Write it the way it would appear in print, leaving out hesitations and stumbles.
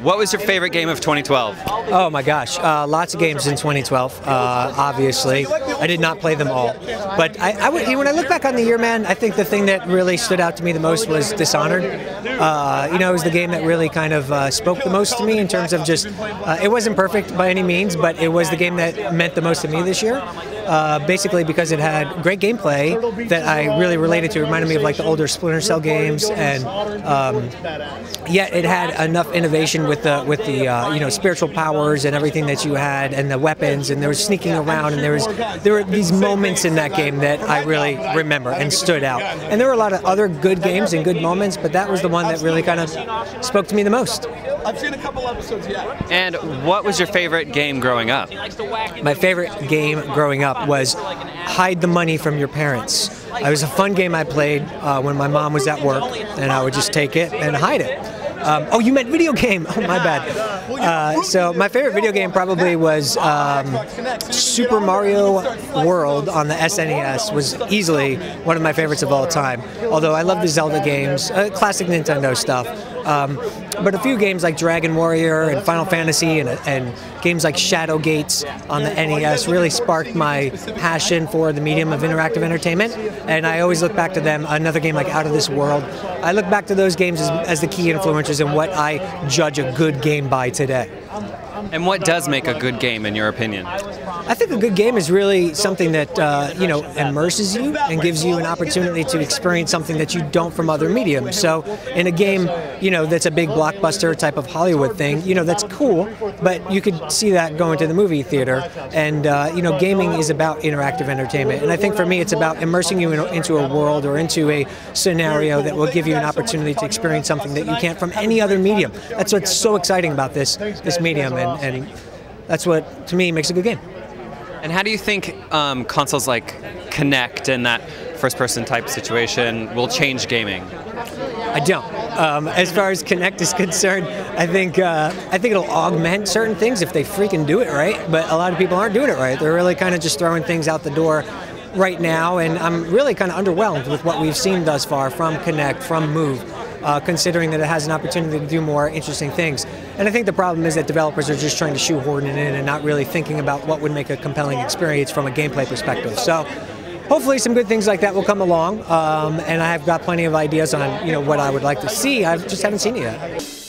What was your favorite game of 2012? Oh my gosh, lots of games in 2012, obviously. I did not play them all. But when I look back on the year, man, I think the thing that really stood out to me the most was Dishonored. It was the game that really kind of spoke the most to me in terms of just, it wasn't perfect by any means, but it was the game that meant the most to me this year. Basically because it had great gameplay that I really related to. It reminded me of like the older Splinter Cell games, and yet it had enough innovation with the spiritual powers and everything that you had, and the weapons, and there was sneaking around, and there were these moments in that game that I really remember and stood out. And there were a lot of other good games and good moments, but that was the one that really kind of spoke to me the most. I've seen a couple episodes yet. And what was your favorite game growing up? My favorite game growing up was Hide the Money from Your Parents. It was a fun game I played when my mom was at work, and I would just take it and hide it. Oh, you meant video game. Oh, my bad. So my favorite video game probably was Super Mario World on the SNES. Was easily one of my favorites of all time. Although I love the Zelda games, classic Nintendo stuff. But a few games like Dragon Warrior and Final Fantasy and games like Shadow Gates on the NES really sparked my passion for the medium of interactive entertainment. And I always look back to them. Another game like Out of This World. I look back to those games as the key influencers in what I judge a good game by today. And what does make a good game, in your opinion? I think a good game is really something that immerses you and gives you an opportunity to experience something that you don't from other mediums. So in a game, that's a big blockbuster type of Hollywood thing, that's cool, but you could see that going to the movie theater. And gaming is about interactive entertainment. And I think for me, it's about immersing you into a world or into a scenario that will give you an opportunity to experience something that you can't from any other medium. That's what's so exciting about this medium, and that's what, to me, makes a good game. And how do you think consoles like Kinect and that first-person type situation will change gaming? I don't. As far as Kinect is concerned, I think it'll augment certain things if they freaking do it right. But a lot of people aren't doing it right. They're really kind of just throwing things out the door right now, and I'm really kind of underwhelmed with what we've seen thus far from Kinect, from Move. Considering that it has an opportunity to do more interesting things. And I think the problem is that developers are just trying to shoehorn it in and not really thinking about what would make a compelling experience from a gameplay perspective. So hopefully some good things like that will come along, and I have got plenty of ideas on what I would like to see. I just haven't seen it yet.